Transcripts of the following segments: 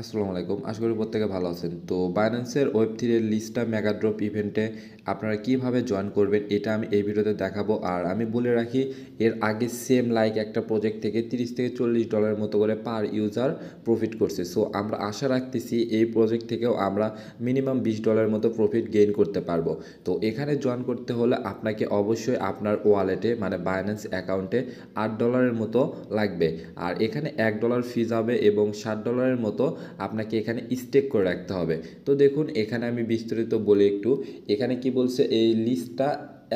আসসালামু আলাইকুম। আশা করি প্রত্যেকে ভালো আছেন। তো বাইন্যান্সের ওয়েব3 এর লিস্টটা মেগা ড্রপ ইভেন্টে আপনারা কিভাবে জয়েন করবেন এটা আমি এই ভিডিওতে দেখাবো। আর আমি বলে রাখি এর আগে সেম লাইক একটা প্রজেক্ট থেকে $30 থেকে $40 মতো করে পার ইউজার প্রফিট করছে। সো আমরা আশা রাখতেছি এই প্রজেক্ট থেকেও আমরা মিনিমাম $20 মতো প্রফিট গেইন করতে পারবো। তো এখানে জয়েন করতে হলে আপনাকে অবশ্যই আপনার ওয়ালেটে মানে বাইন্যান্স অ্যাকাউন্টে $8 মতো লাগবে। আর এখানে $1 ফি যাবে এবং $60 মতো আপনাকে এখানে স্টেক করে রাখতে হবে। তো দেখুন এখানে আমি বিস্তারিত বলি একটু। এখানে কি বলছে, এই লিস্টটা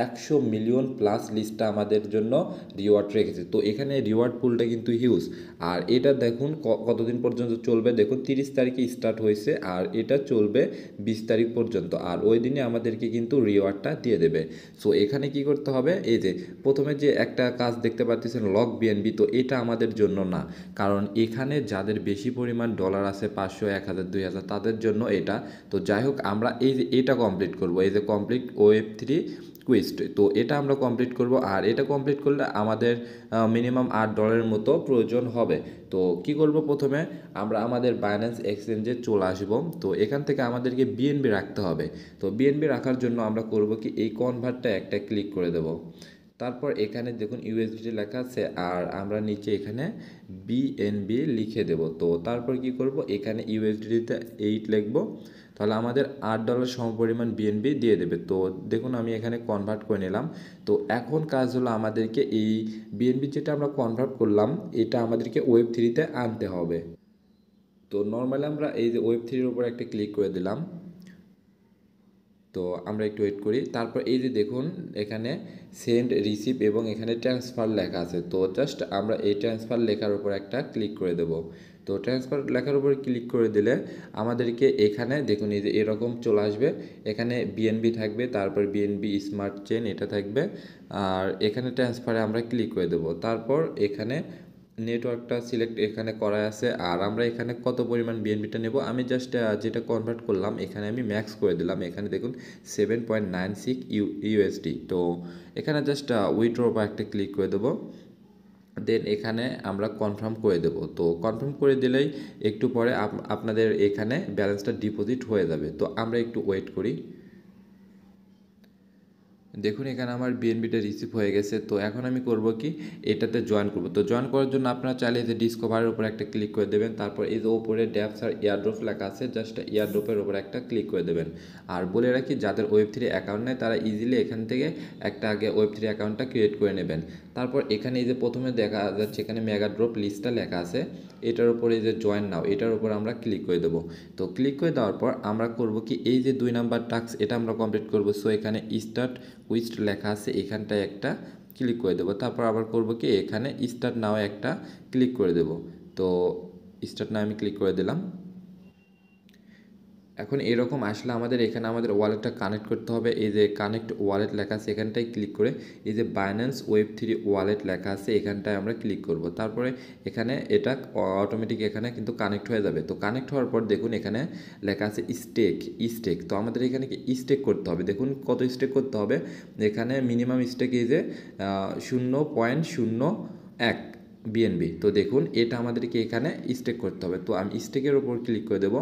100 মিলিয়ন প্লাস লিস্টটা আমাদের জন্য রিওয়ার্ড রেখেছে। তো এখানে রিওয়ার্ড পুলটা কিন্তু হিউজ। আর এটা দেখুন কতদিন পর্যন্ত চলবে, দেখুন 30 তারিখে স্টার্ট হয়েছে আর এটা চলবে 20 তারিখ পর্যন্ত। আর ওই দিনে আমাদেরকে কিন্তু রিওয়ার্ডটা দিয়ে দেবে। সো এখানে কি করতে হবে, এই যে প্রথমে যে একটা কাজ দেখতে পাচ্ছেন লক বিএনবি, তো এটা আমাদের জন্য না। কারণ এখানে যাদের বেশি পরিমাণ ডলার আছে 500, 1000, 2000 তাদের জন্য এটা। তো যাই হোক আমরা এই যে এটা কমপ্লিট করব, এই যে কমপ্লিট ওয়েব3 কুইস্ট, তো এটা আমরা কমপ্লিট করব। আর এটা কমপ্লিট করলে আমাদের মিনিমাম $8 মতো প্রয়োজন হবে। তো কি করব, প্রথমে আমরা আমাদের বাইন্যান্স এক্সচেঞ্জে চলে আসব। তো এখান থেকে আমাদেরকে বিএনবি রাখতে হবে। তো বিএনবি রাখার জন্য আমরা করব কি, এই কনভার্টটা একটা ক্লিক করে দেব। তারপর এখানে দেখুন ইউএসডিটি লেখা আছে আর আমরা নিচে এখানে বিএনবি লিখে দেব। তো তারপর কি করব, এখানে ইউএসডিতে 8 লিখব, তাহলে আমাদের $8 সমপরিমাণ বিএনবি দিয়ে দেবে। তো দেখুন আমি এখানে কনভার্ট করে নিলাম। তো এখন কাজ হলো আমাদেরকে এই বিএনবি যেটা আমরা কনভার্ট করলাম এটা আমাদেরকে ওয়েব3তে আনতে হবে। তো নর্মালি আমরা এই যে ওয়েব3-এর উপর একটা ক্লিক করে দিলাম। তো আমরা একটু ওয়েট করি। তারপর এই যে দেখুন এখানে সেন্ড রিসিভ এবং এখানে ট্রান্সফার লেখা আছে। তো জাস্ট আমরা এই ট্রান্সফার লেখার উপর একটা ক্লিক করে দেব। তো ট্রান্সফার লেখার উপর ক্লিক করে দিলে আমাদেরকে এখানে দেখুন এই যে এরকম চলে আসবে। এখানে বিএনবি থাকবে, তারপর বিএনবি স্মার্ট চেন এটা থাকবে। আর এখানে ট্রান্সফারে আমরা ক্লিক করে দেব। তারপর এখানে নেটওয়ার্কটা সিলেক্ট এখানে করা আছে। আর আমরা এখানে কত পরিমাণ বিএনবিটা নেব, আমি জাস্ট যেটা কনভার্ট করলাম এখানে আমি ম্যাক্স করে দিলাম। এখানে দেখুন 7.96 ইউএসডি। তো এখানে জাস্ট উইথড্র বা একটা ক্লিক করে দেবো। দেন এখানে আমরা কনফার্ম করে দেব। তো কনফার্ম করে দিলেই একটু পরে আপনাদের এখানে ব্যালেন্সটা ডিপোজিট হয়ে যাবে। তো আমরা একটু ওয়েট করি। দেখুন এখানে আমার বিএনবিটা রিসিভ হয়ে গেছে। তো এখন আমি করব কি, এটাতে জয়েন করব। তো জয়েন করার জন্য আপনারা চাইলে যে ডিসকভারের উপর একটা ক্লিক করে দেবেন। তারপর এই যে ওপরে ড্যাপস আর এয়ারড্রপ লেখা আছে, জাস্ট এয়ারড্রপের উপর একটা ক্লিক করে দেবেন। আর বলে রাখি যাদের ওয়েব3 অ্যাকাউন্ট নেই তারা ইজিলি এখান থেকে একটা আগে ওয়েব3 অ্যাকাউন্টটা ক্রিয়েট করে নেবেন। তারপর এখানে এই যে প্রথমে দেখা যাচ্ছে এখানে মেগা ড্রপ লিস্টটা লেখা আছে, এটার উপরে এই যে জয়েন নাও এটার উপর আমরা ক্লিক করে দেবো। তো ক্লিক করে দেওয়ার পর আমরা করব কি, এই যে 2 নাম্বার টাস্ক এটা আমরা কমপ্লিট করব। সো এখানে স্টার্ট কুইস্ট লেখা আছে এখানটায় একটা ক্লিক করে দেবো। তারপর আবার করব কি, এখানে স্টার্ট নাও একটা ক্লিক করে দেব। তো স্টার্ট নাও আমি ক্লিক করে দিলাম। এখন এরকম আসলে আমাদের এখানে আমাদের ওয়ালেটটা কানেক্ট করতে হবে। এই যে কানেক্ট ওয়ালেট লেখা আছে এখানটায় ক্লিক করে এই যে বাইন্যান্স ওয়েব3 ওয়ালেট লেখা আছে এখানটায় আমরা ক্লিক করব। তারপরে এখানে এটা অটোমেটিক এখানে কিন্তু কানেক্ট হয়ে যাবে। তো কানেক্ট হওয়ার পর দেখুন এখানে লেখা আছে স্টেক। তো আমাদের এখানে কি স্টেক করতে হবে, দেখুন কত স্টেক করতে হবে। এখানে মিনিমাম স্টেক এই যে 0.01 বিএনবি। তো দেখুন এটা আমাদেরকে এখানে স্টেক করতে হবে। তো আমি স্টেকের ওপর ক্লিক করে দেবো।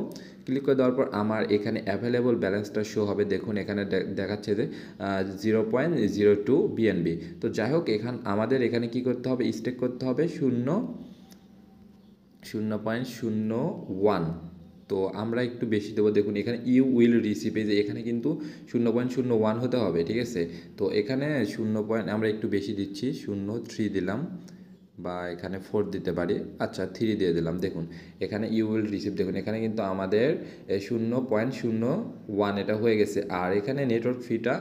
ক্লিক করে দেওয়ার পর আমার এখানে অ্যাভেলেবল ব্যালেন্সটা শো হবে। দেখুন এখানে দেখাচ্ছে যে 0.02 বিএনবি। তো যাই হোক আমাদের এখানে কি করতে হবে, স্টেক করতে হবে 0.01। তো আমরা একটু বেশি দেবো। দেখুন এখানে ইউ উইল রিসিভ, এই যে এখানে কিন্তু 0.01 হতে হবে, ঠিক আছে। তো এখানে 0. আমরা একটু বেশি দিচ্ছি, 0.3 দিলাম বা এখানে 4 দিতে পারি। আচ্ছা 3 দিয়ে দিলাম। দেখুন এখানে ইউ উইল রিসিভ, দেখুন এখানে কিন্তু আমাদের 0.01 এটা হয়ে গেছে। আর এখানে নেটওয়ার্ক ফিটা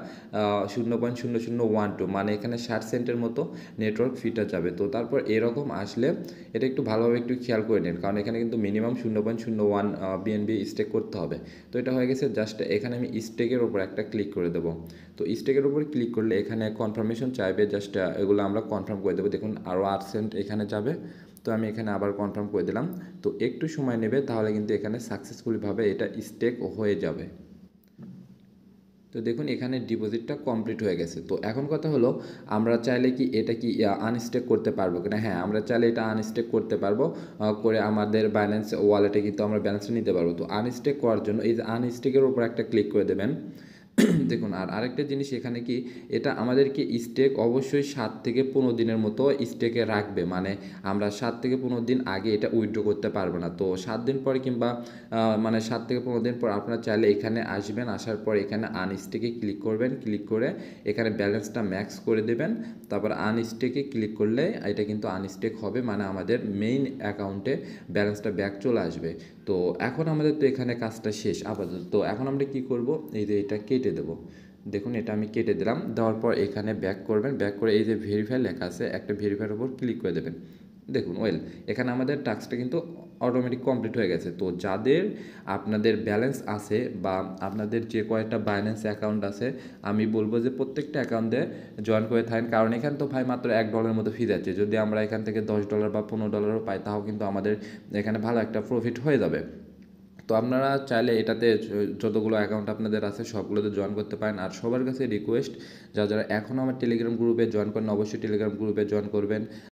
0.0012, মানে এখানে 60 সেন্টের মতো নেটওয়ার্ক ফিটা যাবে। তো তারপর এরকম আসলে এটা একটু ভালোভাবে একটু খেয়াল করে নিন, কারণ এখানে কিন্তু মিনিমাম 0.01 বিএনবি স্টেক করতে হবে। তো এটা হয়ে গেছে। জাস্ট এখানে আমি স্টেকের ওপর একটা ক্লিক করে দেবো। তো স্টেকের উপর ক্লিক করলে এখানে কনফার্মেশন চাইবে, জাস্ট এগুলো আমরা কনফার্ম করে দেবো। দেখুন আরও 8 সেন্ট এখানে যাবে। তো আমি এখানে আবার কনফার্ম করে দিলাম। তো একটু সময় নেবে, তাহলে কিন্তু এখানে সাকসেসফুলিভাবে এটা স্টেক হয়ে যাবে। তো তো দেখুন এখানে ডিপোজিটটা কমপ্লিট হয়ে গেছে। তো এখন কথা হলো আমরা চাইলে কি এটা কি আনস্টেক করতে পারবো কিনা? হ্যাঁ, আমরা চাইলে এটা আনস্টেক করতে পারবো। করে আমাদের বাইন্যান্স ওয়ালেটে কিন্তু আমরা ব্যালেন্সটা নিতে পারবো। তো আনস্টেক করার জন্য এই যে আনস্টেকের উপর একটা ক্লিক করে দেবেন। দেখুন আর আরেকটা জিনিস এখানে কি এটা আমাদেরকে স্টেক অবশ্যই 7 থেকে 15 দিনের মতো স্টেকে রাখবে, মানে আমরা 7 থেকে 15 দিন আগে এটা উইথড্র করতে পারবো না। তো 7 দিন পরে কিংবা মানে 7 থেকে 15 দিন পর আপনারা চাইলে এখানে আসবেন, আসার পর এখানে আনস্টেকে ক্লিক করবেন, ক্লিক করে এখানে ব্যালেন্সটা ম্যাক্স করে দেবেন, তারপর আনস্টেকে ক্লিক করলে এটা কিন্তু আনস্টেক হবে, মানে আমাদের মেইন অ্যাকাউন্টে ব্যালেন্সটা ব্যাক চলে আসবে। তো এখন আমাদের তো এখানে কাজটা শেষ আপাতত। তো এখন আমরা কি করব, এই যে এটা কেটে দেবো। দেখুন এটা আমি কেটে দিলাম, দেওয়ার পর এখানে ব্যাক করবেন, ব্যাক করে এই যে ভেরিফাই লেখা আছে একটা ভেরিফাইয়ের উপর ক্লিক করে দেবেন। দেখুন এখানে আমাদের টাস্কটা কিন্তু অটোমেটিক কমপ্লিট হয়ে গেছে। তো যাদের আপনাদের ব্যালেন্স আছে বা আপনাদের যে কয়েকটা বাইন্যান্স অ্যাকাউন্ট আছে, আমি বলবো যে প্রত্যেকটা অ্যাকাউন্টে জয়েন করে থাকেন, কারণ এখানে তো ভাই মাত্র $1 মতো ফি যাচ্ছে। যদি আমরা এখান থেকে $10 বা $15 পাই, তাও কিন্তু আমাদের এখানে ভালো একটা প্রফিট হয়ে যাবে। তো আপনারা চাইলে এটাতে যতগুলো অ্যাকাউন্ট আপনাদের আছে সবগুলোতে জয়েন করতে পারেন। আর সবার কাছে রিকোয়েস্ট, যারা যারা এখনও আমার টেলিগ্রাম গ্রুপে জয়েন করেন অবশ্যই টেলিগ্রাম গ্রুপে জয়েন করবেন।